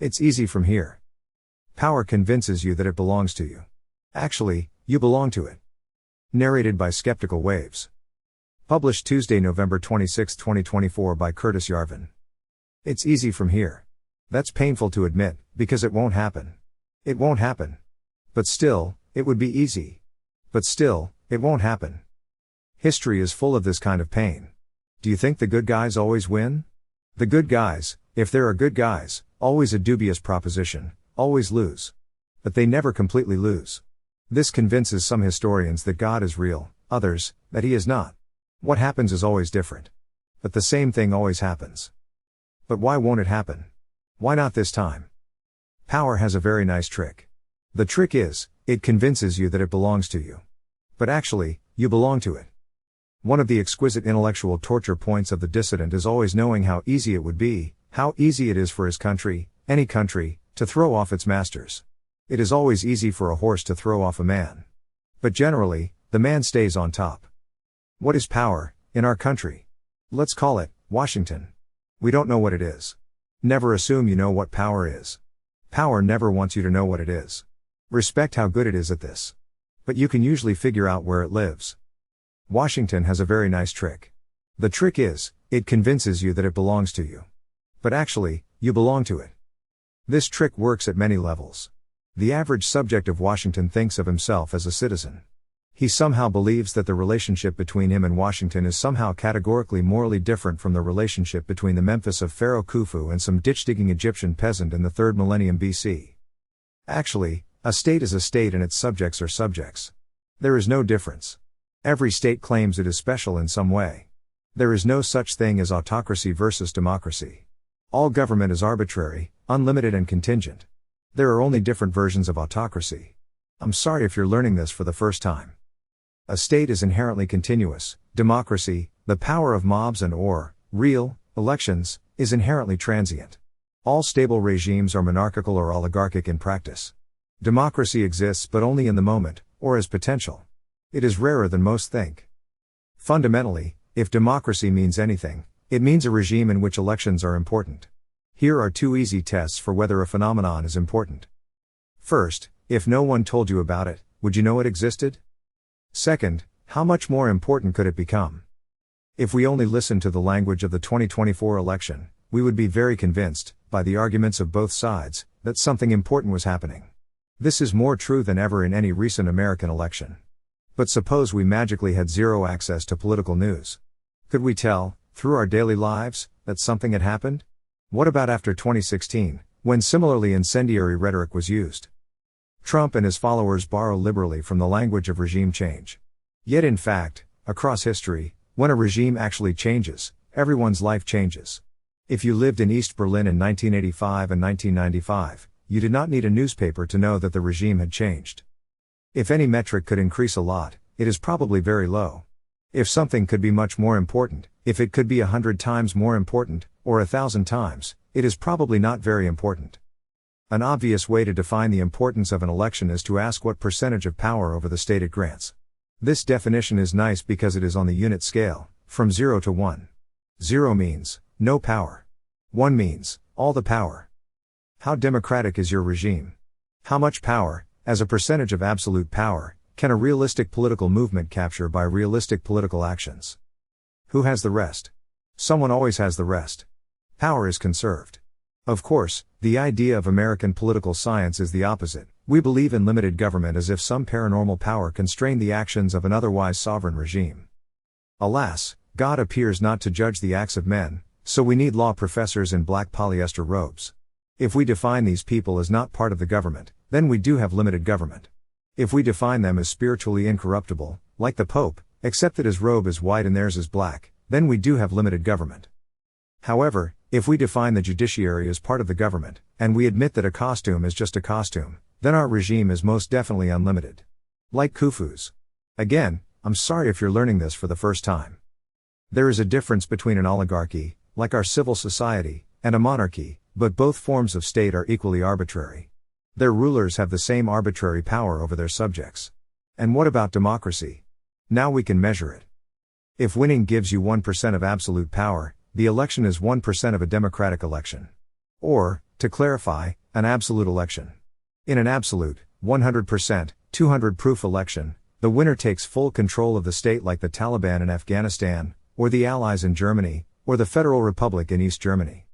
It's easy from here. Power convinces you that it belongs to you. Actually, you belong to it. Narrated by Skeptical Waves. Published Tuesday, November 26, 2024 by Curtis Yarvin. It's easy from here. That's painful to admit, because it won't happen. It won't happen. But still, it would be easy. But still, it won't happen. History is full of this kind of pain. Do you think the good guys always win? The good guys, if there are good guys, always a dubious proposition, always lose. But they never completely lose. This convinces some historians that God is real, others, that he is not. What happens is always different. But the same thing always happens. But why won't it happen? Why not this time? Power has a very nice trick. The trick is, it convinces you that it belongs to you. But actually, you belong to it. One of the exquisite intellectual torture points of the dissident is always knowing how easy it would be, how easy it is for his country, any country, to throw off its masters. It is always easy for a horse to throw off a man. But generally, the man stays on top. What is power, in our country? Let's call it, Washington. We don't know what it is. Never assume you know what power is. Power never wants you to know what it is. Respect how good it is at this. But you can usually figure out where it lives. Washington has a very nice trick. The trick is, it convinces you that it belongs to you. But actually, you belong to it. This trick works at many levels. The average subject of Washington thinks of himself as a citizen. He somehow believes that the relationship between him and Washington is somehow categorically morally different from the relationship between the Memphis of Pharaoh Khufu and some ditch-digging Egyptian peasant in the 3rd millennium BC. Actually, a state is a state and its subjects are subjects. There is no difference. Every state claims it is special in some way. There is no such thing as autocracy versus democracy. All government is arbitrary, unlimited and contingent. There are only different versions of autocracy. I'm sorry if you're learning this for the first time. A state is inherently continuous. Democracy, the power of mobs and real, elections, is inherently transient. All stable regimes are monarchical or oligarchic in practice. Democracy exists but only in the moment, or as potential. It is rarer than most think. Fundamentally, if democracy means anything, it means a regime in which elections are important. Here are 2 easy tests for whether a phenomenon is important. First, if no one told you about it, would you know it existed? Second, how much more important could it become? If we only listened to the language of the 2024 election, we would be very convinced, by the arguments of both sides, that something important was happening. This is more true than ever in any recent American election. But suppose we magically had zero access to political news. Could we tell, through our daily lives, that something had happened? What about after 2016, when similarly incendiary rhetoric was used? Trump and his followers borrow liberally from the language of regime change. Yet in fact, across history, when a regime actually changes, everyone's life changes. If you lived in East Berlin in 1985 and 1995, you did not need a newspaper to know that the regime had changed. If any metric could increase a lot, it is probably very low. If something could be much more important, if it could be 100 times more important, or 1,000 times, it is probably not very important. An obvious way to define the importance of an election is to ask what percentage of power over the state it grants. This definition is nice because it is on the unit scale, from 0 to 1. 0 means, no power. 1 means, all the power. How democratic is your regime? How much power, as a percentage of absolute power, can a realistic political movement capture by realistic political actions? Who has the rest? Someone always has the rest. Power is conserved. Of course, the idea of American political science is the opposite. We believe in limited government as if some paranormal power constrained the actions of an otherwise sovereign regime. Alas, God appears not to judge the acts of men, so we need law professors in black polyester robes. If we define these people as not part of the government, then we do have limited government. If we define them as spiritually incorruptible, like the Pope, except that his robe is white and theirs is black, then we do have limited government. However, if we define the judiciary as part of the government, and we admit that a costume is just a costume, then our regime is most definitely unlimited. Like Khufu's. Again, I'm sorry if you're learning this for the first time. There is a difference between an oligarchy, like our civil society, and a monarchy, but both forms of state are equally arbitrary. Their rulers have the same arbitrary power over their subjects. And what about democracy? Now we can measure it. If winning gives you 1% of absolute power, the election is 1% of a democratic election. Or, to clarify, an absolute election. In an absolute, 100%, 200-proof election, the winner takes full control of the state, like the Taliban in Afghanistan, or the Allies in Germany, or the Federal Republic in East Germany.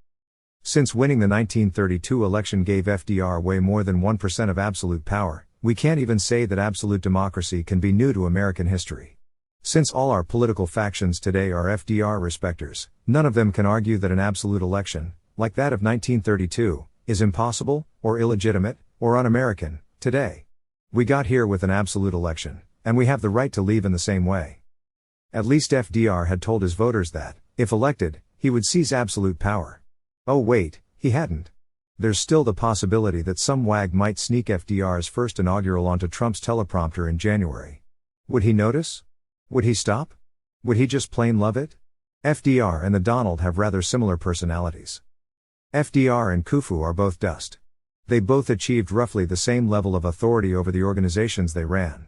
Since winning the 1932 election gave FDR way more than 1% of absolute power, we can't even say that absolute democracy can be new to American history. Since all our political factions today are FDR respecters, none of them can argue that an absolute election, like that of 1932, is impossible, or illegitimate, or un-American, today. We got here with an absolute election, and we have the right to leave in the same way. At least FDR had told his voters that, if elected, he would seize absolute power. Oh wait, he hadn't. There's still the possibility that some wag might sneak FDR's first inaugural onto Trump's teleprompter in January. Would he notice? Would he stop? Would he just plain love it? FDR and the Donald have rather similar personalities. FDR and Khufu are both dust. They both achieved roughly the same level of authority over the organizations they ran.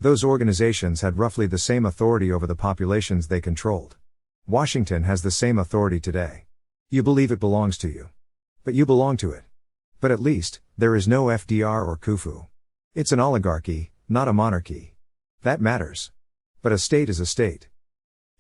Those organizations had roughly the same authority over the populations they controlled. Washington has the same authority today. You believe it belongs to you. But you belong to it. But at least, there is no FDR or Khufu. It's an oligarchy, not a monarchy. That matters. But a state is a state.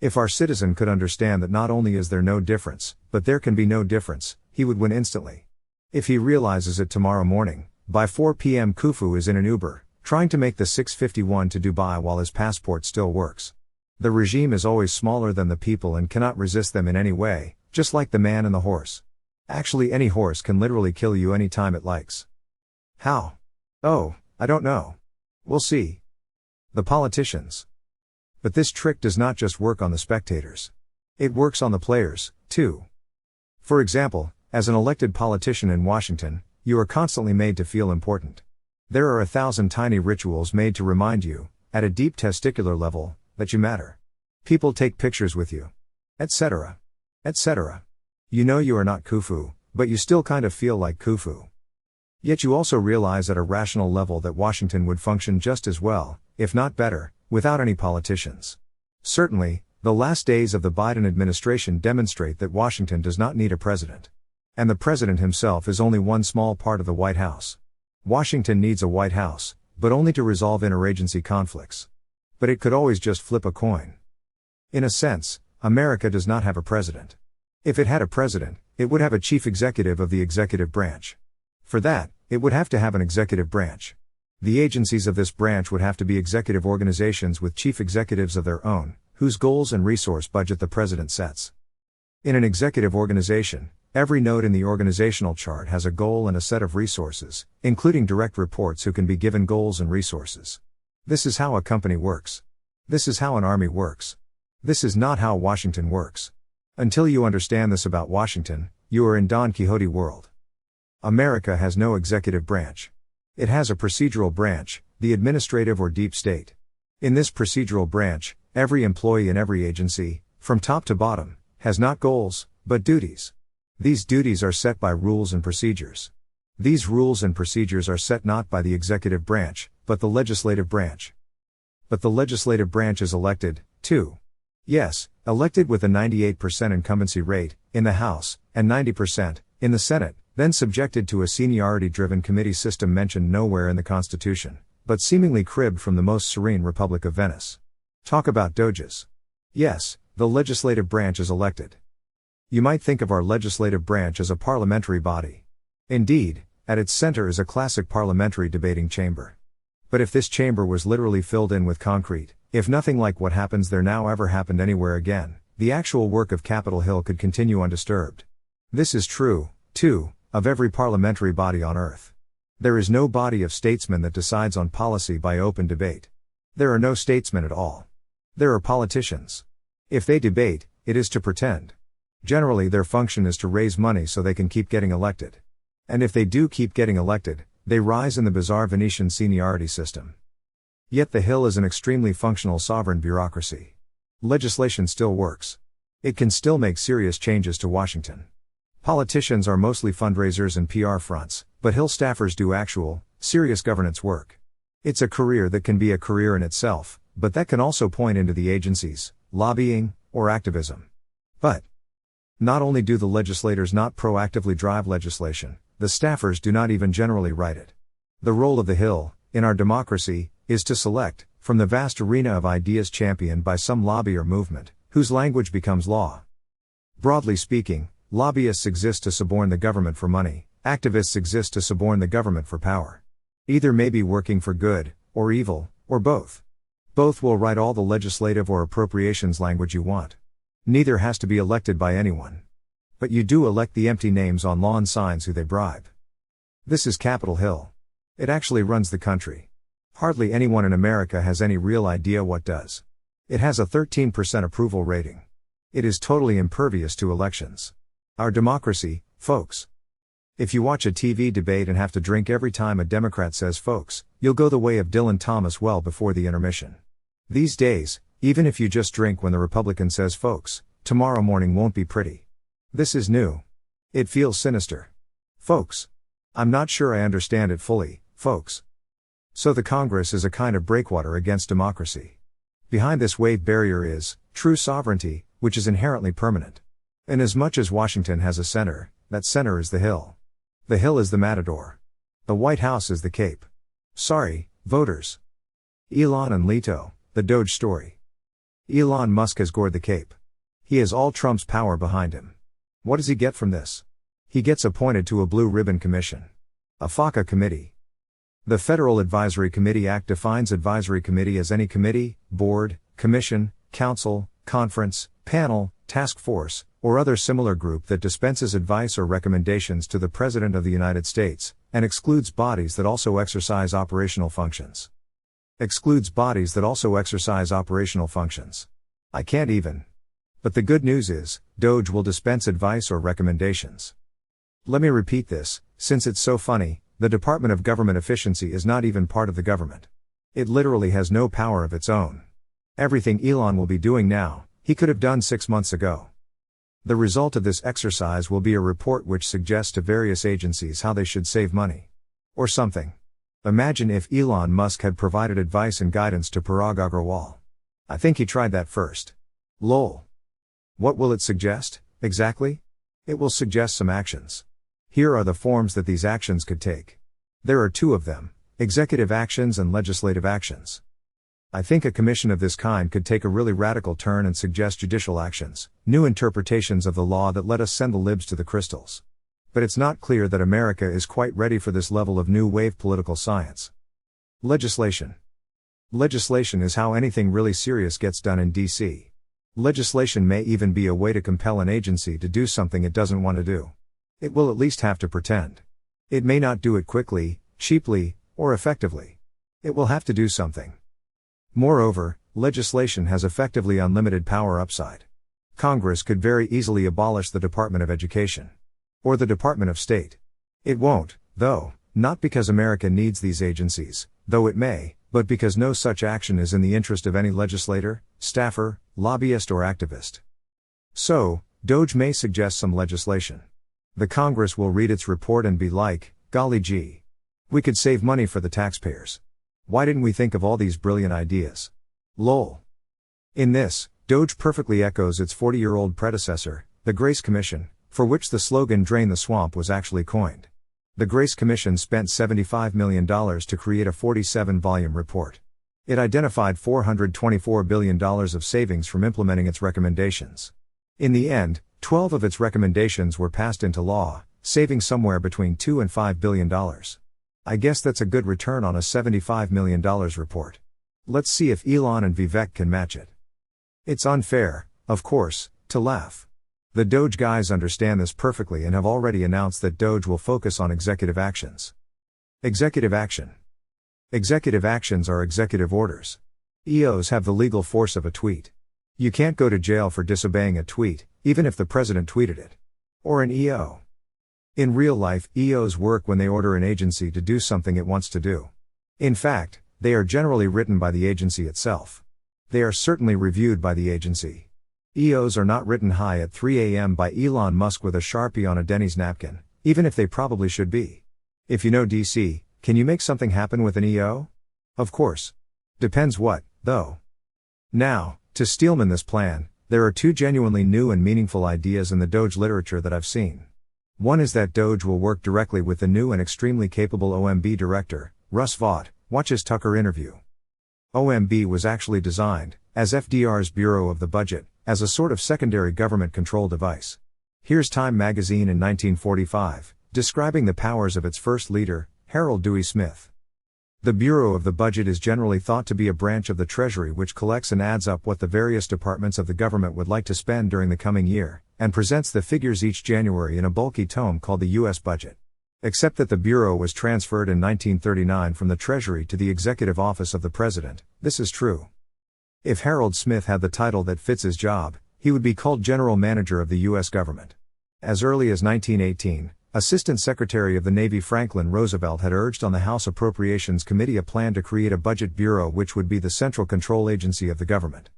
If our citizen could understand that not only is there no difference, but there can be no difference, he would win instantly. If he realizes it tomorrow morning, by 4 p.m. Khufu is in an Uber, trying to make the 651 to Dubai while his passport still works. The regime is always smaller than the people and cannot resist them in any way, just like the man and the horse. Actually, any horse can literally kill you any time it likes. How? Oh, I don't know. We'll see. The politicians. But this trick does not just work on the spectators. It works on the players, too. For example, as an elected politician in Washington, you are constantly made to feel important. There are 1,000 tiny rituals made to remind you, at a deep testicular level, that you matter. People take pictures with you. Etc. Etc. You know you are not Khufu, but you still kind of feel like Khufu. Yet you also realize at a rational level that Washington would function just as well, if not better, without any politicians. Certainly, the last days of the Biden administration demonstrate that Washington does not need a president. And the president himself is only one small part of the White House. Washington needs a White House, but only to resolve interagency conflicts. But it could always just flip a coin. In a sense, America does not have a president. If it had a president, it would have a chief executive of the executive branch. For that, it would have to have an executive branch. The agencies of this branch would have to be executive organizations with chief executives of their own, whose goals and resource budget the president sets. In an executive organization, every node in the organizational chart has a goal and a set of resources, including direct reports who can be given goals and resources. This is how a company works. This is how an army works. This is not how Washington works. Until you understand this about Washington, you are in Don Quixote world. America has no executive branch. It has a procedural branch, the administrative or deep state. In this procedural branch, every employee in every agency, from top to bottom, has not goals, but duties. These duties are set by rules and procedures. These rules and procedures are set not by the executive branch, but the legislative branch. But the legislative branch is elected, too. Yes, elected with a 98% incumbency rate, in the House, and 90%, in the Senate, then subjected to a seniority-driven committee system mentioned nowhere in the Constitution, but seemingly cribbed from the most serene Republic of Venice. Talk about Doges. Yes, the legislative branch is elected. You might think of our legislative branch as a parliamentary body. Indeed, at its center is a classic parliamentary debating chamber. But if this chamber was literally filled in with concrete, if nothing like what happens there now ever happened anywhere again, the actual work of Capitol Hill could continue undisturbed. This is true, too, of every parliamentary body on earth. There is no body of statesmen that decides on policy by open debate. There are no statesmen at all. There are politicians. If they debate, it is to pretend. Generally their function is to raise money so they can keep getting elected. And if they do keep getting elected, they rise in the bizarre Venetian seniority system. Yet the Hill is an extremely functional sovereign bureaucracy. Legislation still works. It can still make serious changes to Washington. Politicians are mostly fundraisers and PR fronts, but Hill staffers do actual, serious governance work. It's a career that can be a career in itself, but that can also point into the agencies, lobbying, or activism. But not only do the legislators not proactively drive legislation, The staffers do not even generally write it. The role of the Hill, in our democracy, is to select, from the vast arena of ideas championed by some lobby or movement, whose language becomes law. Broadly speaking, lobbyists exist to suborn the government for money, activists exist to suborn the government for power. Either may be working for good, or evil, or both. Both will write all the legislative or appropriations language you want. Neither has to be elected by anyone. But you do elect the empty names on lawn signs who they bribe. This is Capitol Hill. It actually runs the country. Hardly anyone in America has any real idea what does. It has a 13% approval rating. It is totally impervious to elections. Our democracy, folks. If you watch a TV debate and have to drink every time a Democrat says folks, you'll go the way of Dylan Thomas well before the intermission. These days, even if you just drink when the Republican says folks, tomorrow morning won't be pretty. This is new. It feels sinister. Folks. I'm not sure I understand it fully, folks. So the Congress is a kind of breakwater against democracy. Behind this wave barrier is true sovereignty, which is inherently permanent. Inasmuch as Washington has a center, that center is the Hill. The Hill is the matador. The White House is the Cape. Sorry, voters. Elon and Leto, the Doge story. Elon Musk has gored the Cape. He has all Trump's power behind him. What does he get from this? He gets appointed to a blue ribbon commission. A FACA committee. The Federal Advisory Committee Act defines advisory committee as any committee, board, commission, council, conference, panel, task force, or other similar group that dispenses advice or recommendations to the President of the United States, and excludes bodies that also exercise operational functions. Excludes bodies that also exercise operational functions. I can't even. But the good news is, Doge will dispense advice or recommendations. Let me repeat this, since it's so funny, the Department of Government Efficiency is not even part of the government. It literally has no power of its own. Everything Elon will be doing now, he could have done 6 months ago. The result of this exercise will be a report which suggests to various agencies how they should save money. Or something. Imagine if Elon Musk had provided advice and guidance to Parag Agrawal. I think he tried that first. Lol. What will it suggest, exactly? It will suggest some actions. Here are the forms that these actions could take. There are 2 of them, executive actions and legislative actions. I think a commission of this kind could take a really radical turn and suggest judicial actions, new interpretations of the law that let us send the libs to the crystals. But it's not clear that America is quite ready for this level of new wave political science. Legislation. Legislation is how anything really serious gets done in D.C. Legislation may even be a way to compel an agency to do something it doesn't want to do. It will at least have to pretend. It may not do it quickly, cheaply, or effectively. It will have to do something. Moreover, legislation has effectively unlimited power upside. Congress could very easily abolish the Department of Education. Or the Department of State. It won't, though, not because America needs these agencies, though it may, but because no such action is in the interest of any legislator, staffer, lobbyist or activist. So, Doge may suggest some legislation. The Congress will read its report and be like, golly gee. We could save money for the taxpayers. Why didn't we think of all these brilliant ideas? Lol. In this, Doge perfectly echoes its 40-year-old predecessor, the Grace Commission, for which the slogan "Drain the Swamp" was actually coined. The Grace Commission spent $75 million to create a 47-volume report. It identified $424 billion of savings from implementing its recommendations. In the end, 12 of its recommendations were passed into law, saving somewhere between $2 and $5 billion. I guess that's a good return on a $75 million report. Let's see if Elon and Vivek can match it. It's unfair, of course, to laugh. The Doge guys understand this perfectly and have already announced that Doge will focus on executive actions. Executive action. Executive actions are executive orders. EOs have the legal force of a tweet. You can't go to jail for disobeying a tweet, even if the president tweeted it. Or an EO. In real life, EOs work when they order an agency to do something it wants to do. In fact, they are generally written by the agency itself. They are certainly reviewed by the agency. EOs are not written high at 3 a.m. by Elon Musk with a Sharpie on a Denny's napkin, even if they probably should be. If you know DC, can you make something happen with an EO? Of course. Depends what, though. Now, to Steelman this plan, there are 2 genuinely new and meaningful ideas in the Doge literature that I've seen. One is that Doge will work directly with the new and extremely capable OMB director, Russ Vought. Watch his Tucker interview. OMB was actually designed, as FDR's Bureau of the Budget, as a sort of secondary government control device. Here's Time magazine in 1945, describing the powers of its first leader, Harold Dewey Smith. The Bureau of the Budget is generally thought to be a branch of the Treasury which collects and adds up what the various departments of the government would like to spend during the coming year, and presents the figures each January in a bulky tome called the U.S. Budget. Except that the Bureau was transferred in 1939 from the Treasury to the Executive Office of the President, this is true. If Harold Smith had the title that fits his job, he would be called General Manager of the U.S. government. As early as 1918, Assistant Secretary of the Navy Franklin Roosevelt had urged on the House Appropriations Committee a plan to create a budget bureau which would be the central control agency of the government.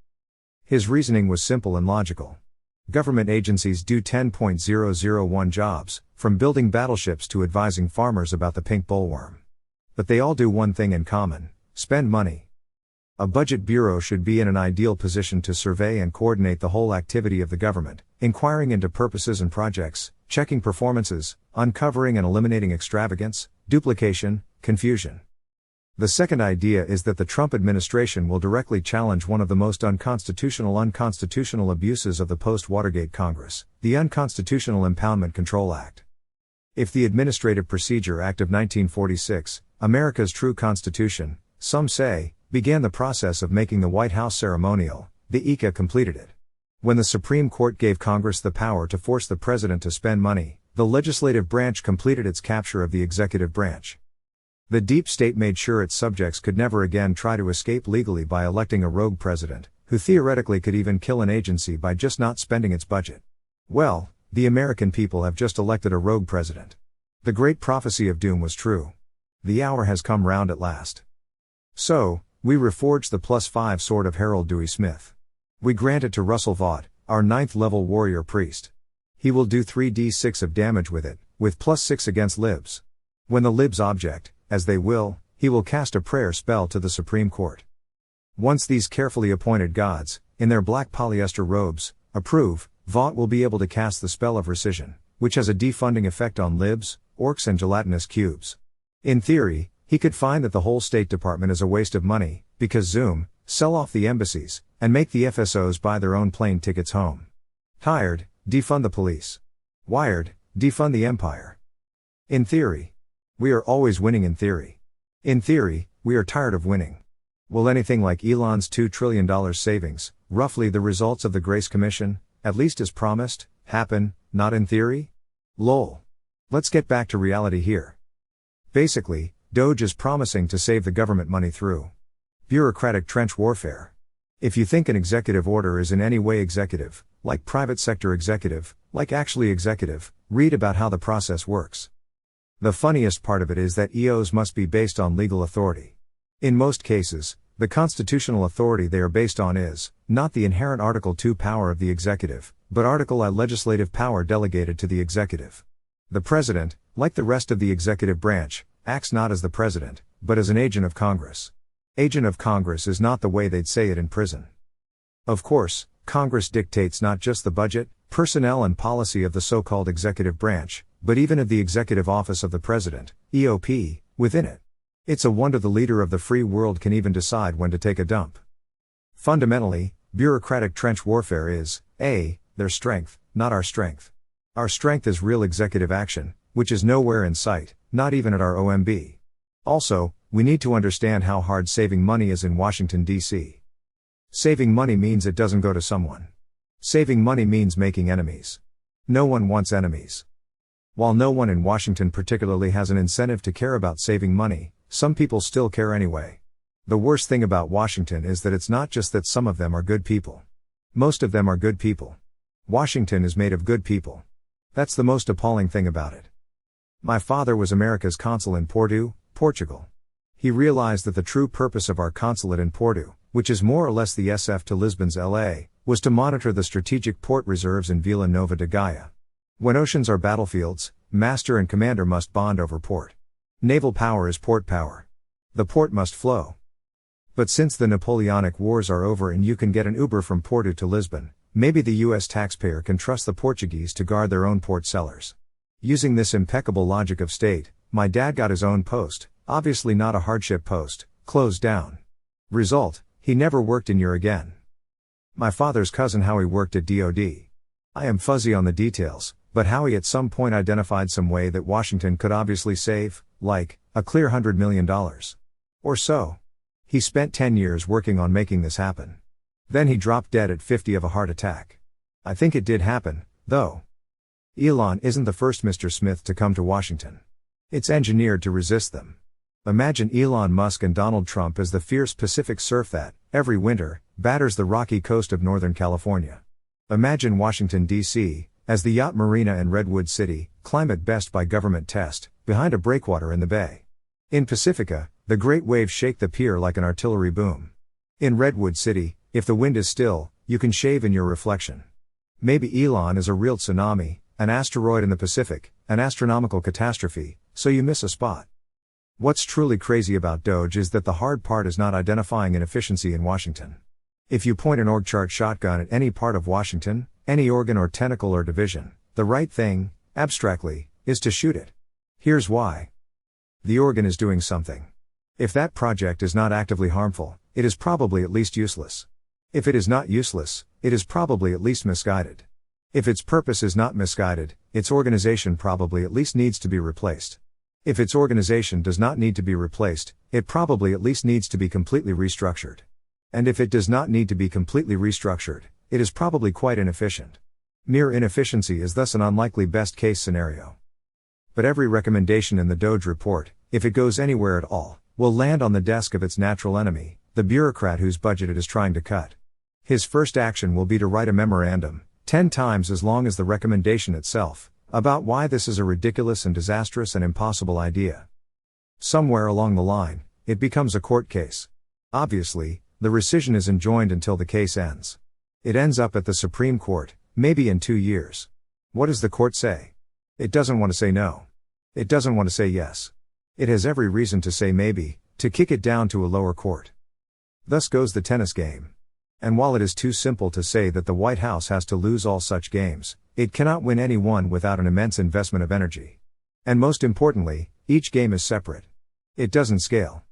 His reasoning was simple and logical. Government agencies do 10.001 jobs, from building battleships to advising farmers about the pink bollworm. But they all do one thing in common: spend money. A budget bureau should be in an ideal position to survey and coordinate the whole activity of the government, inquiring into purposes and projects, checking performances, uncovering and eliminating extravagance, duplication, confusion. The second idea is that the Trump administration will directly challenge one of the most unconstitutional abuses of the post-Watergate Congress, the Unconstitutional Impoundment Control Act. If the Administrative Procedure Act of 1946, America's true constitution, some say, began the process of making the White House ceremonial, the ICA completed it. When the Supreme Court gave Congress the power to force the president to spend money, the legislative branch completed its capture of the executive branch. The deep state made sure its subjects could never again try to escape legally by electing a rogue president, who theoretically could even kill an agency by just not spending its budget. Well, the American people have just elected a rogue president. The great prophecy of doom was true. The hour has come round at last. So, we reforged the +5 sword of Harold Dewey Smith. We grant it to Russell Vought, our 9th-level warrior priest. He will do 3d6 of damage with it, with +6 against libs. When the libs object, as they will, he will cast a prayer spell to the Supreme Court. Once these carefully appointed gods, in their black polyester robes, approve, Vought will be able to cast the spell of rescission, which has a defunding effect on libs, orcs and gelatinous cubes. In theory, he could find that the whole State Department is a waste of money, because Zoom, sell off the embassies, and make the FSOs buy their own plane tickets home. Tired, defund the police. Wired, defund the empire. In theory. We are always winning in theory. In theory, we are tired of winning. Will anything like Elon's $2 trillion savings, roughly the results of the Grace Commission, at least as promised, happen, not in theory? Lol. Let's get back to reality here. Basically, Doge is promising to save the government money through bureaucratic trench warfare. If you think an executive order is in any way executive, like private sector executive, like actually executive, read about how the process works. The funniest part of it is that EOs must be based on legal authority. In most cases, the constitutional authority they are based on is not the inherent Article 2 power of the executive, but Article I legislative power delegated to the executive. The president, like the rest of the executive branch, acts not as the president, but as an agent of Congress. Agent of Congress is not the way they'd say it in prison. Of course, Congress dictates not just the budget, personnel and policy of the so-called executive branch, but even of the Executive Office of the President, EOP, within it. It's a wonder the leader of the free world can even decide when to take a dump. Fundamentally, bureaucratic trench warfare is, their strength, not our strength. Our strength is real executive action, which is nowhere in sight, not even at our OMB. Also, we need to understand how hard saving money is in Washington, D.C. Saving money means it doesn't go to someone. Saving money means making enemies. No one wants enemies. While no one in Washington particularly has an incentive to care about saving money, some people still care anyway. The worst thing about Washington is that it's not just that some of them are good people. Most of them are good people. Washington is made of good people. That's the most appalling thing about it. My father was America's consul in Porto, Portugal. He realized that the true purpose of our consulate in Porto, which is more or less the SF to Lisbon's LA, was to monitor the strategic port reserves in Vila Nova de Gaia. When oceans are battlefields, master and commander must bond over port. Naval power is port power. The port must flow. But since the Napoleonic Wars are over and you can get an Uber from Porto to Lisbon, maybe the US taxpayer can trust the Portuguese to guard their own port cellars. Using this impeccable logic of state, my dad got his own post, obviously not a hardship post, closed down. Result, he never worked in year again. My father's cousin Howie worked at DoD. I am fuzzy on the details, but Howie at some point identified some way that Washington could obviously save, like, a clear $100 million. Or so. He spent 10 years working on making this happen. Then he dropped dead at 50 of a heart attack. I think it did happen, though. Elon isn't the first Mr. Smith to come to Washington. It's engineered to resist them. Imagine Elon Musk and Donald Trump as the fierce Pacific surf that, every winter, batters the rocky coast of Northern California. Imagine Washington, D.C., as the yacht marina and Redwood City, climate best by government test, behind a breakwater in the bay. In Pacifica, the great waves shake the pier like an artillery boom. In Redwood City, if the wind is still, you can shave in your reflection. Maybe Elon is a real tsunami, an asteroid in the Pacific, an astronomical catastrophe, so you miss a spot. What's truly crazy about Doge is that the hard part is not identifying inefficiency in Washington. If you point an org chart shotgun at any part of Washington, any organ or tentacle or division, the right thing, abstractly, is to shoot it. Here's why. The organ is doing something. If that project is not actively harmful, it is probably at least useless. If it is not useless, it is probably at least misguided. If its purpose is not misguided, its organization probably at least needs to be replaced. If its organization does not need to be replaced, it probably at least needs to be completely restructured. And if it does not need to be completely restructured, it is probably quite inefficient. Mere inefficiency is thus an unlikely best-case scenario. But every recommendation in the Doge report, if it goes anywhere at all, will land on the desk of its natural enemy, the bureaucrat whose budget it is trying to cut. His first action will be to write a memorandum, 10 times as long as the recommendation itself, about why this is a ridiculous and disastrous and impossible idea. Somewhere along the line, it becomes a court case. Obviously, the rescission is enjoined until the case ends. It ends up at the Supreme Court, maybe in 2 years. What does the court say? It doesn't want to say no. It doesn't want to say yes. It has every reason to say maybe, to kick it down to a lower court. Thus goes the tennis game. And while it is too simple to say that the White House has to lose all such games, it cannot win any one without an immense investment of energy. And most importantly, each game is separate. It doesn't scale.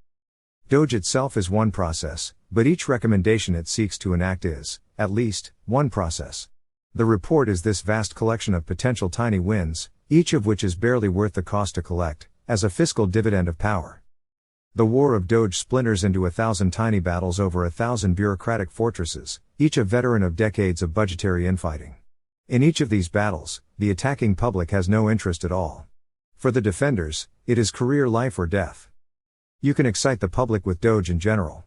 Doge itself is one process, but each recommendation it seeks to enact is, at least, one process. The report is this vast collection of potential tiny wins, each of which is barely worth the cost to collect, as a fiscal dividend of power. The war of Doge splinters into 1,000 tiny battles over 1,000 bureaucratic fortresses, each a veteran of decades of budgetary infighting. In each of these battles, the attacking public has no interest at all. For the defenders, it is career life or death. You can excite the public with Doge in general.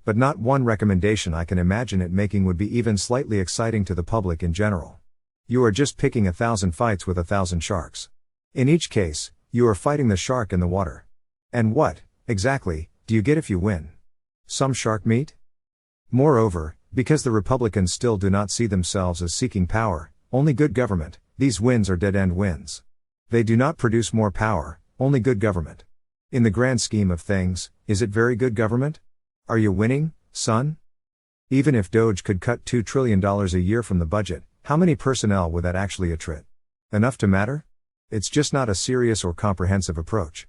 But not one recommendation I can imagine it making would be even slightly exciting to the public in general. You are just picking 1,000 fights with 1,000 sharks. In each case, you are fighting the shark in the water. And what, exactly, do you get if you win? Some shark meat? Moreover, because the Republicans still do not see themselves as seeking power, only good government, these wins are dead-end wins. They do not produce more power, only good government. In the grand scheme of things, is it very good government? Are you winning, son? Even if Doge could cut $2 trillion a year from the budget, how many personnel would that actually attrit? Enough to matter? It's just not a serious or comprehensive approach.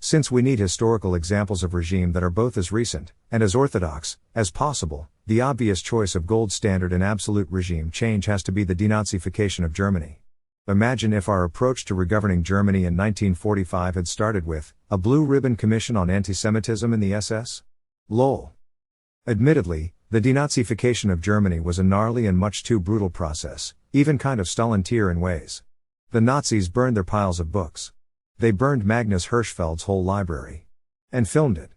Since we need historical examples of regime that are both as recent, and as orthodox, as possible, the obvious choice of gold standard and absolute regime change has to be the Denazification of Germany. Imagine if our approach to regoverning Germany in 1945 had started with a blue ribbon commission on anti-Semitism in the SS? Lol. Admittedly, the Denazification of Germany was a gnarly and much too brutal process, even kind of Stalin-tier in ways. The Nazis burned their piles of books. They burned Magnus Hirschfeld's whole library. And filmed it.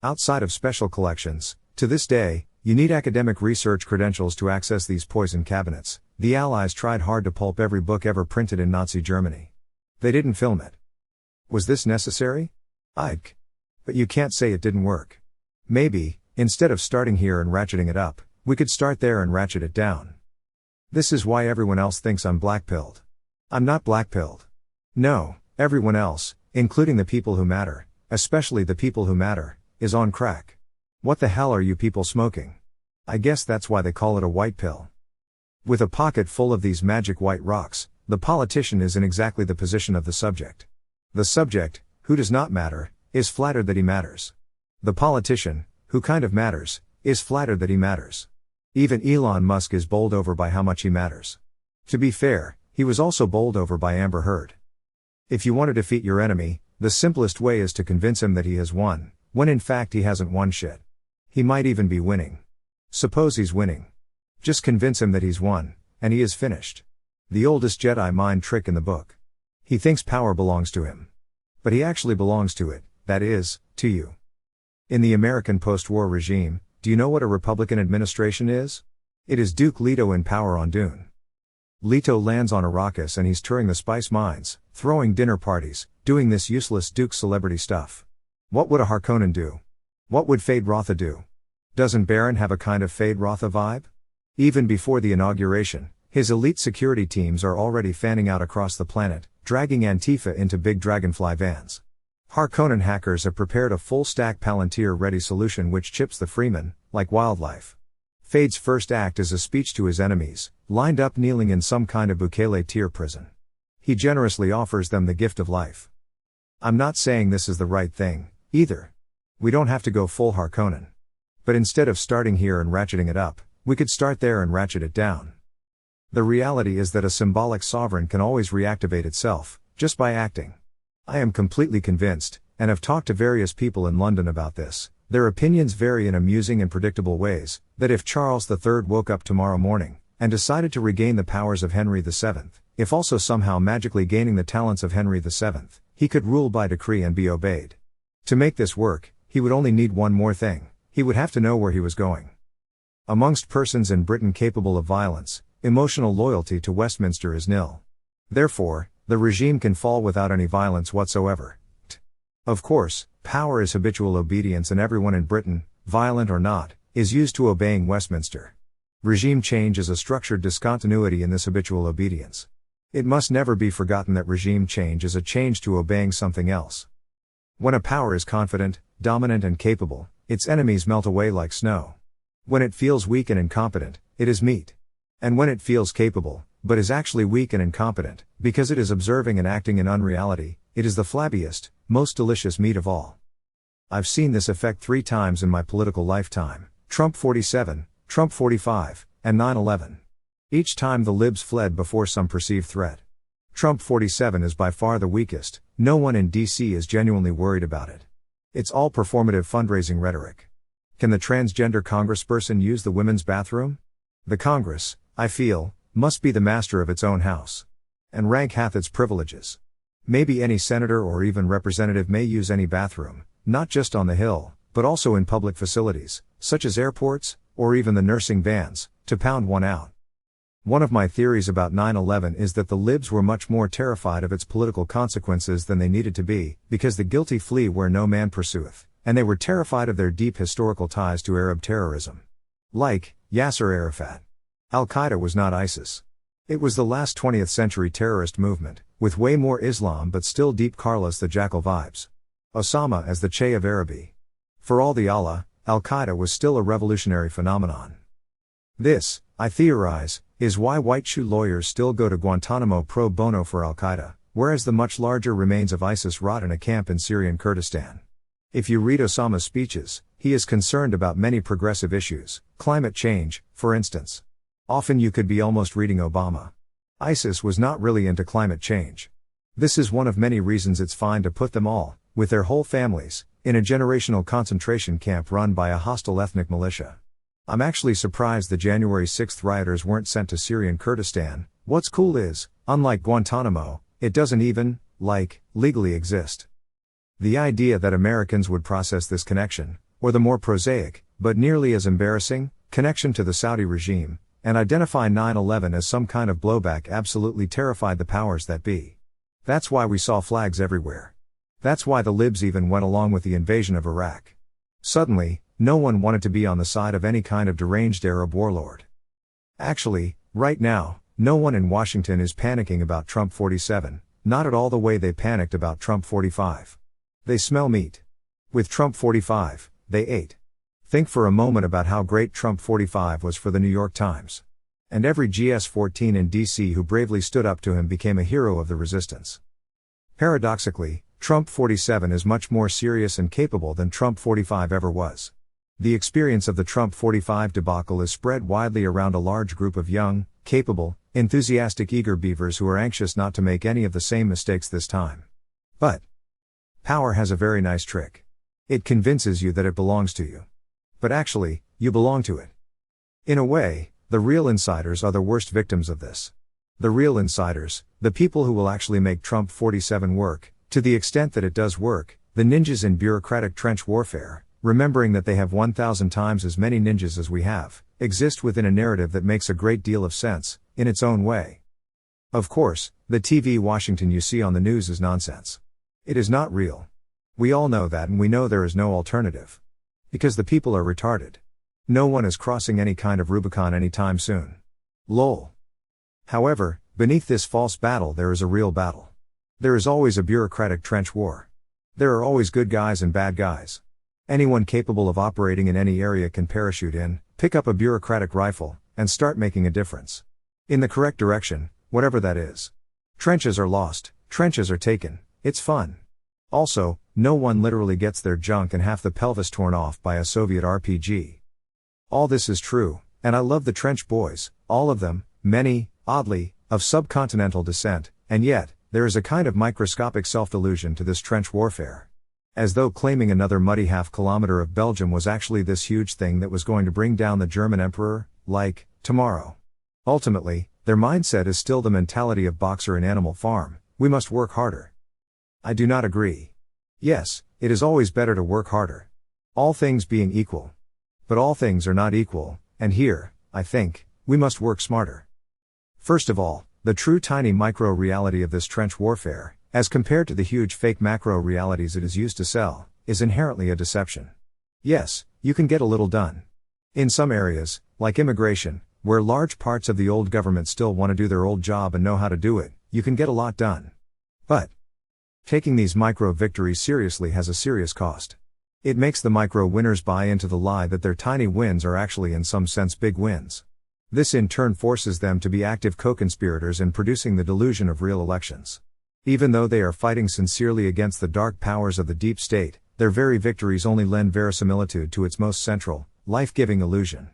Outside of special collections, to this day, you need academic research credentials to access these poison cabinets. The Allies tried hard to pulp every book ever printed in Nazi Germany. They didn't film it. Was this necessary? Ike. But you can't say it didn't work. Maybe, instead of starting here and ratcheting it up, we could start there and ratchet it down. This is why everyone else thinks I'm black-pilled. I'm not black-pilled. No, everyone else, including the people who matter, especially the people who matter, is on crack. What the hell are you people smoking? I guess that's why they call it a white pill. With a pocket full of these magic white rocks, the politician is in exactly the position of the subject. The subject, who does not matter, is flattered that he matters. The politician, who kind of matters, is flattered that he matters. Even Elon Musk is bowled over by how much he matters. To be fair, he was also bowled over by Amber Heard. If you want to defeat your enemy, the simplest way is to convince him that he has won, when in fact he hasn't won shit. He might even be winning. Suppose he's winning. Just convince him that he's won, and he is finished. The oldest Jedi mind trick in the book. He thinks power belongs to him. But he actually belongs to it, that is, to you. In the American post-war regime, do you know what a Republican administration is? It is Duke Leto in power on Dune. Leto lands on Arrakis and he's touring the spice mines, throwing dinner parties, doing this useless Duke celebrity stuff. What would a Harkonnen do? What would Fade Rotha do? Doesn't Baron have a kind of Fade Rotha vibe? Even before the inauguration, his elite security teams are already fanning out across the planet, dragging Antifa into big dragonfly vans. Harkonnen hackers have prepared a full-stack Palantir-ready solution which chips the Freeman, like wildlife. Fade's first act is a speech to his enemies, lined up kneeling in some kind of Bukele tier prison. He generously offers them the gift of life. I'm not saying this is the right thing, either. We don't have to go full Harkonnen. But instead of starting here and ratcheting it up, we could start there and ratchet it down. The reality is that a symbolic sovereign can always reactivate itself, just by acting. I am completely convinced, and have talked to various people in London about this, their opinions vary in amusing and predictable ways, that if Charles III woke up tomorrow morning, and decided to regain the powers of Henry VII, if also somehow magically gaining the talents of Henry VII, he could rule by decree and be obeyed. To make this work, he would only need one more thing: he would have to know where he was going. Amongst persons in Britain capable of violence, emotional loyalty to Westminster is nil. Therefore, the regime can fall without any violence whatsoever. Of course, power is habitual obedience and everyone in Britain, violent or not, is used to obeying Westminster. Regime change is a structured discontinuity in this habitual obedience. It must never be forgotten that regime change is a change to obeying something else. When a power is confident, dominant and capable, its enemies melt away like snow. When it feels weak and incompetent, it is meat. And when it feels capable, but is actually weak and incompetent, because it is observing and acting in unreality, it is the flabbiest, most delicious meat of all. I've seen this effect 3 times in my political lifetime: Trump 47, Trump 45, and 9/11. Each time the libs fled before some perceived threat. Trump 47 is by far the weakest, no one in DC is genuinely worried about it. It's all performative fundraising rhetoric. Can the transgender congressperson use the women's bathroom? The Congress, I feel, must be the master of its own house. And rank hath its privileges. Maybe any senator or even representative may use any bathroom, not just on the Hill, but also in public facilities, such as airports, or even the nursing vans, to pound one out. One of my theories about 9/11 is that the libs were much more terrified of its political consequences than they needed to be, because the guilty flee where no man pursueth, and they were terrified of their deep historical ties to Arab terrorism. Like Yasser Arafat. Al-Qaeda was not ISIS. It was the last 20th century terrorist movement, with way more Islam but still deep Carlos the Jackal vibes. Osama as the Che of Araby. For all the Allah, Al-Qaeda was still a revolutionary phenomenon. This, I theorize, is why white shoe lawyers still go to Guantanamo pro bono for Al-Qaeda, whereas the much larger remains of ISIS rot in a camp in Syrian Kurdistan. If you read Osama's speeches, he is concerned about many progressive issues, climate change, for instance. Often you could be almost reading Obama. ISIS was not really into climate change. This is one of many reasons it's fine to put them all, with their whole families, in a generational concentration camp run by a hostile ethnic militia. I'm actually surprised the January 6th rioters weren't sent to Syrian Kurdistan. What's cool is, unlike Guantanamo, it doesn't even, legally exist. The idea that Americans would process this connection, or the more prosaic, but nearly as embarrassing, connection to the Saudi regime, and identify 9/11 as some kind of blowback absolutely terrified the powers that be. That's why we saw flags everywhere. That's why the libs even went along with the invasion of Iraq. Suddenly, no one wanted to be on the side of any kind of deranged Arab warlord. Actually, right now, no one in Washington is panicking about Trump 47, not at all the way they panicked about Trump 45. They smell meat. With Trump 45, they ate. Think for a moment about how great Trump 45 was for the New York Times. And every GS-14 in DC who bravely stood up to him became a hero of the resistance. Paradoxically, Trump 47 is much more serious and capable than Trump 45 ever was. The experience of the Trump 45 debacle is spread widely around a large group of young, capable, enthusiastic eager beavers who are anxious not to make any of the same mistakes this time. But power has a very nice trick. It convinces you that it belongs to you. But actually, you belong to it. In a way, the real insiders are the worst victims of this. The real insiders, the people who will actually make Trump 47 work, to the extent that it does work, the ninjas in bureaucratic trench warfare, remembering that they have 1,000 times as many ninjas as we have, exist within a narrative that makes a great deal of sense, in its own way. Of course, the TV Washington you see on the news is nonsense. It is not real. We all know that, and we know there is no alternative. Because the people are retarded. No one is crossing any kind of Rubicon anytime soon. Lol. However, beneath this false battle there is a real battle. There is always a bureaucratic trench war. There are always good guys and bad guys. Anyone capable of operating in any area can parachute in, pick up a bureaucratic rifle, and start making a difference. In the correct direction, whatever that is. Trenches are lost, trenches are taken, it's fun. Also, no one literally gets their junk and half the pelvis torn off by a Soviet RPG. All this is true, and I love the trench boys, all of them, many, oddly, of subcontinental descent, and yet, there is a kind of microscopic self-delusion to this trench warfare. As though claiming another muddy half-kilometer of Belgium was actually this huge thing that was going to bring down the German emperor, like, tomorrow. Ultimately, their mindset is still the mentality of Boxer in Animal Farm, we must work harder. I do not agree. Yes, it is always better to work harder. All things being equal. But all things are not equal, and here, I think, we must work smarter. First of all, the true tiny micro-reality of this trench warfare, as compared to the huge fake macro-realities it is used to sell, is inherently a deception. Yes, you can get a little done. In some areas, like immigration, where large parts of the old government still want to do their old job and know how to do it, you can get a lot done. But taking these micro-victories seriously has a serious cost. It makes the micro-winners buy into the lie that their tiny wins are actually in some sense big wins. This in turn forces them to be active co-conspirators in producing the delusion of real elections. Even though they are fighting sincerely against the dark powers of the deep state, their very victories only lend verisimilitude to its most central, life-giving illusion.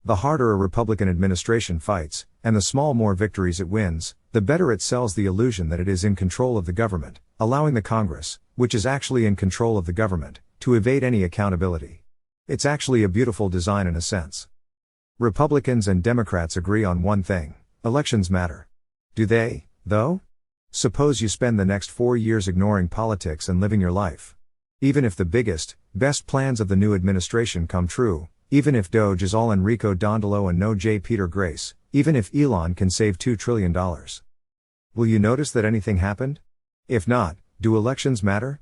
The harder a Republican administration fights, and the small more victories it wins, the better it sells the illusion that it is in control of the government, allowing the Congress, which is actually in control of the government, to evade any accountability. It's actually a beautiful design in a sense. Republicans and Democrats agree on one thing: elections matter. Do they, though? Suppose you spend the next 4 years ignoring politics and living your life. Even if the biggest, best plans of the new administration come true, even if Doge is all Enrico Dondolo and no J. Peter Grace, even if Elon can save $2 trillion. Will you notice that anything happened? If not, do elections matter?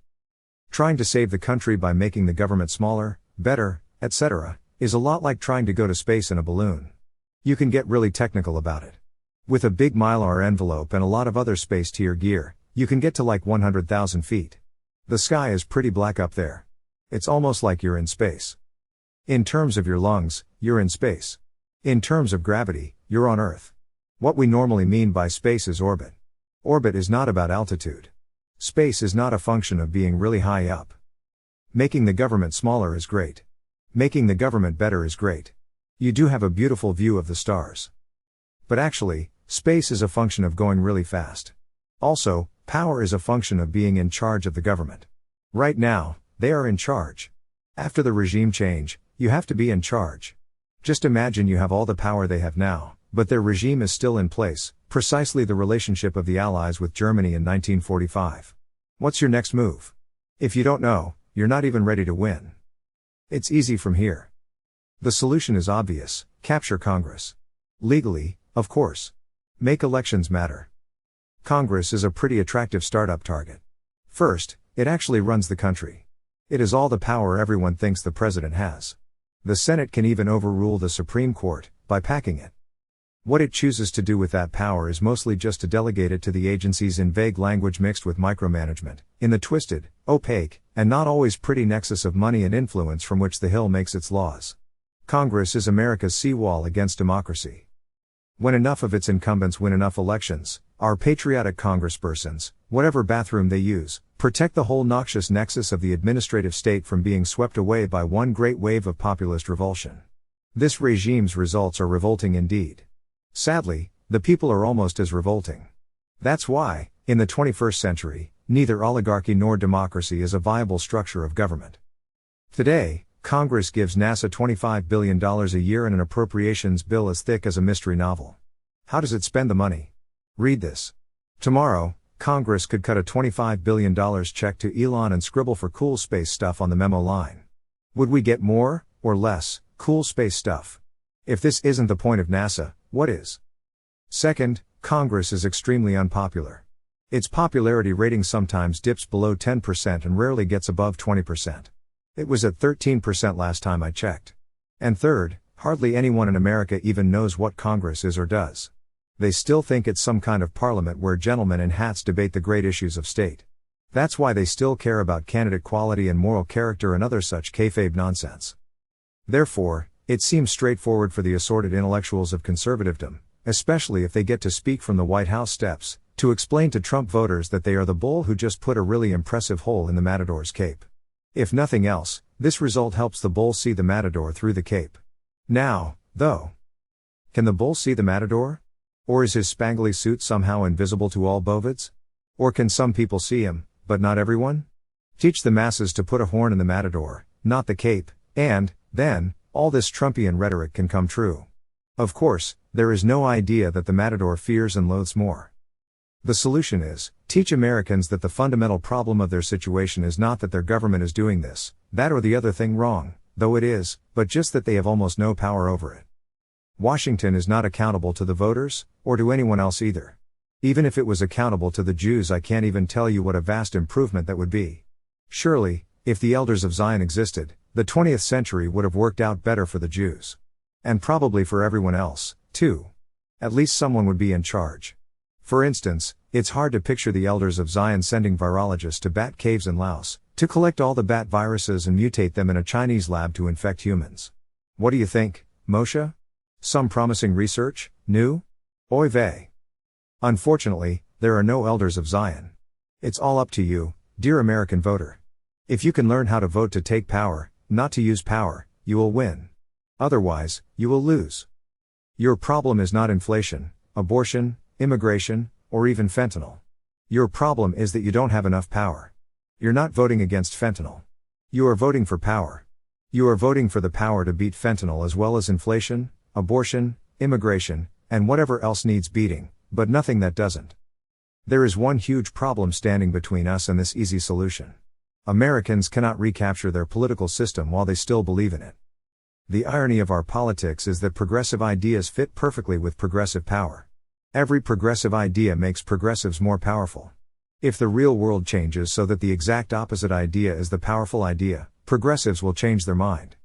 Trying to save the country by making the government smaller, better, etc., is a lot like trying to go to space in a balloon. You can get really technical about it. With a big Mylar envelope and a lot of other space tier gear, you can get to like 100,000 feet. The sky is pretty black up there. It's almost like you're in space. In terms of your lungs, you're in space. In terms of gravity, you're on Earth. What we normally mean by space is orbit. Orbit is not about altitude. Space is not a function of being really high up. Making the government smaller is great. Making the government better is great. You do have a beautiful view of the stars. But actually, space is a function of going really fast. Also, power is a function of being in charge of the government. Right now, they are in charge. After the regime change, you have to be in charge. Just imagine you have all the power they have now, but their regime is still in place, precisely the relationship of the Allies with Germany in 1945. What's your next move? If you don't know, you're not even ready to win. It's easy from here. The solution is obvious: capture Congress. Legally, of course. Make elections matter. Congress is a pretty attractive startup target. First, it actually runs the country. It has all the power everyone thinks the president has. The Senate can even overrule the Supreme Court, by packing it. What it chooses to do with that power is mostly just to delegate it to the agencies in vague language mixed with micromanagement, in the twisted, opaque, and not always pretty nexus of money and influence from which the Hill makes its laws. Congress is America's seawall against democracy. When enough of its incumbents win enough elections, our patriotic congresspersons, whatever bathroom they use, protect the whole noxious nexus of the administrative state from being swept away by one great wave of populist revulsion. This regime's results are revolting indeed. Sadly, the people are almost as revolting. That's why, in the 21st century, neither oligarchy nor democracy is a viable structure of government. Today, Congress gives NASA $25 billion a year and an appropriations bill as thick as a mystery novel. How does it spend the money? Read this. Tomorrow, Congress could cut a $25 billion check to Elon and scribble for cool space stuff on the memo line. Would we get more, or less, cool space stuff? If this isn't the point of NASA, what is? Second, Congress is extremely unpopular. Its popularity rating sometimes dips below 10% and rarely gets above 20%. It was at 13% last time I checked. And third, hardly anyone in America even knows what Congress is or does. They still think it's some kind of parliament where gentlemen in hats debate the great issues of state. That's why they still care about candidate quality and moral character and other such kayfabe nonsense. Therefore, it seems straightforward for the assorted intellectuals of conservatism, especially if they get to speak from the White House steps, to explain to Trump voters that they are the bull who just put a really impressive hole in the matador's cape. If nothing else, this result helps the bull see the matador through the cape. Now, though, can the bull see the matador? Or is his spangly suit somehow invisible to all bovids? Or can some people see him, but not everyone? Teach the masses to put a horn in the matador, not the cape, and, then, all this Trumpian rhetoric can come true. Of course, there is no idea that the matador fears and loathes more. The solution is, teach Americans that the fundamental problem of their situation is not that their government is doing this, that or the other thing wrong, though it is, but just that they have almost no power over it. Washington is not accountable to the voters, or to anyone else either. Even if it was accountable to the Jews, I can't even tell you what a vast improvement that would be. Surely, if the elders of Zion existed, the 20th century would have worked out better for the Jews. And probably for everyone else, too. At least someone would be in charge. For instance, it's hard to picture the elders of Zion sending virologists to bat caves in Laos, to collect all the bat viruses and mutate them in a Chinese lab to infect humans. What do you think, Moshe? Some promising research, new? Oy vey. Unfortunately, there are no elders of Zion. It's all up to you, dear American voter. If you can learn how to vote to take power, not to use power, you will win. Otherwise, you will lose. Your problem is not inflation, abortion, immigration, or even fentanyl. Your problem is that you don't have enough power. You're not voting against fentanyl. You are voting for power. You are voting for the power to beat fentanyl as well as inflation, abortion, immigration, and whatever else needs beating, but nothing that doesn't. There is one huge problem standing between us and this easy solution. Americans cannot recapture their political system while they still believe in it. The irony of our politics is that progressive ideas fit perfectly with progressive power. Every progressive idea makes progressives more powerful. If the real world changes so that the exact opposite idea is the powerful idea, progressives will change their mind.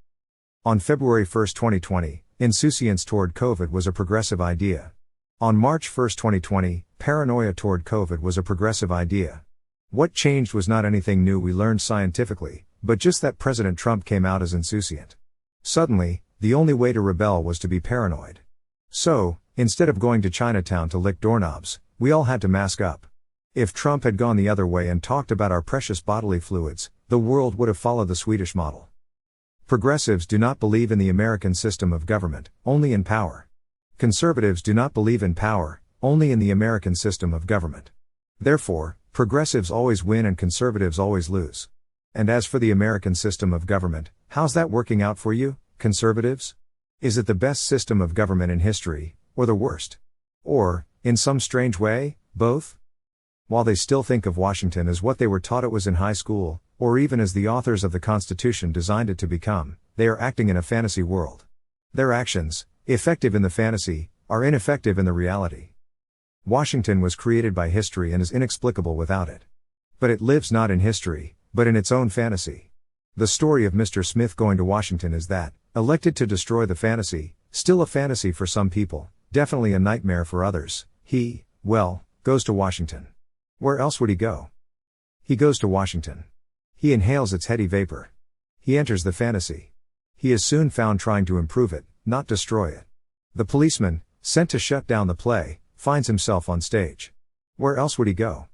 On February 1, 2020, insouciance toward COVID was a progressive idea. On March 1, 2020, paranoia toward COVID was a progressive idea. What changed was not anything new we learned scientifically, but just that President Trump came out as insouciant. Suddenly, the only way to rebel was to be paranoid. So, instead of going to Chinatown to lick doorknobs, we all had to mask up. If Trump had gone the other way and talked about our precious bodily fluids, the world would have followed the Swedish model. Progressives do not believe in the American system of government, only in power. Conservatives do not believe in power, only in the American system of government. Therefore, progressives always win and conservatives always lose. And as for the American system of government, how's that working out for you, conservatives? Is it the best system of government in history, or the worst? Or, in some strange way, both? While they still think of Washington as what they were taught it was in high school, or even as the authors of the Constitution designed it to become, they are acting in a fantasy world. Their actions, effective in the fantasy, are ineffective in the reality. Washington was created by history and is inexplicable without it. But it lives not in history, but in its own fantasy. The story of Mr. Smith going to Washington is that, elected to destroy the fantasy, still a fantasy for some people, definitely a nightmare for others, he, well, goes to Washington. Where else would he go? He goes to Washington. He inhales its heady vapor. He enters the fantasy. He is soon found trying to improve it, not destroy it. The policeman, sent to shut down the play, finds himself on stage. Where else would he go?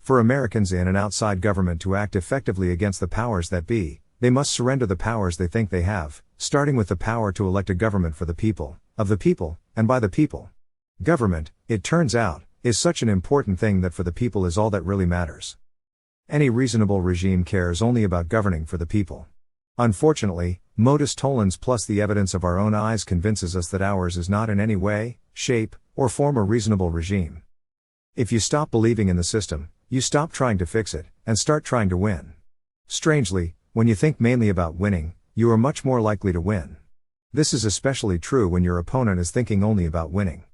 For Americans in and outside government to act effectively against the powers that be, they must surrender the powers they think they have, starting with the power to elect a government for the people, of the people, and by the people. Government, it turns out, is such an important thing that for the people is all that really matters. Any reasonable regime cares only about governing for the people. Unfortunately, modus tollens plus the evidence of our own eyes convinces us that ours is not in any way, shape, or form a reasonable regime. If you stop believing in the system, you stop trying to fix it, and start trying to win. Strangely, when you think mainly about winning, you are much more likely to win. This is especially true when your opponent is thinking only about winning.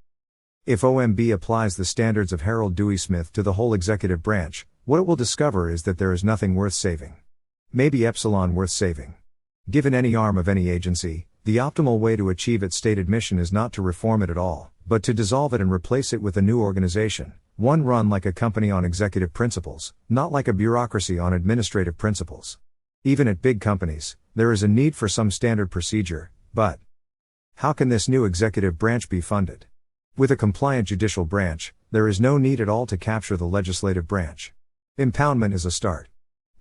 If OMB applies the standards of Harold Dewey Smith to the whole executive branch, what it will discover is that there is nothing worth saving. Maybe epsilon worth saving. Given any arm of any agency, the optimal way to achieve its stated mission is not to reform it at all, but to dissolve it and replace it with a new organization, one run like a company on executive principles, not like a bureaucracy on administrative principles. Even at big companies, there is a need for some standard procedure, but how can this new executive branch be funded? With a compliant judicial branch, there is no need at all to capture the legislative branch. Impoundment is a start.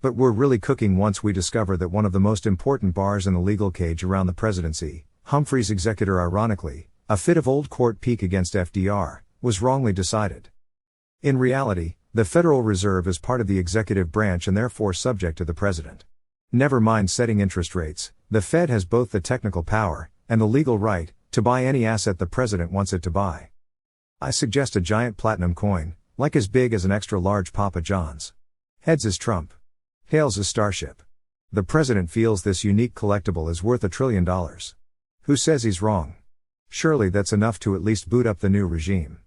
But we're really cooking once we discover that one of the most important bars in the legal cage around the presidency, Humphrey's executor ironically, a fit of old court pique against FDR, was wrongly decided. In reality, the Federal Reserve is part of the executive branch and therefore subject to the president. Never mind setting interest rates, the Fed has both the technical power, and the legal right, to buy any asset the president wants it to buy. I suggest a giant platinum coin, like as big as an extra large Papa John's. Heads is Trump. Tails is Starship. The president feels this unique collectible is worth $1 trillion. Who says he's wrong? Surely that's enough to at least boot up the new regime.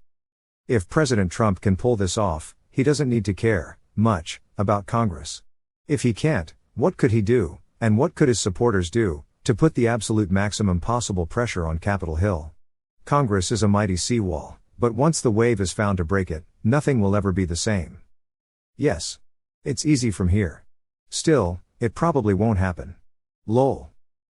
If President Trump can pull this off, he doesn't need to care much about Congress. If he can't, what could he do, and what could his supporters do, to put the absolute maximum possible pressure on Capitol Hill? Congress is a mighty seawall, but once the wave is found to break it, nothing will ever be the same. Yes. It's easy from here. Still, it probably won't happen. Lol.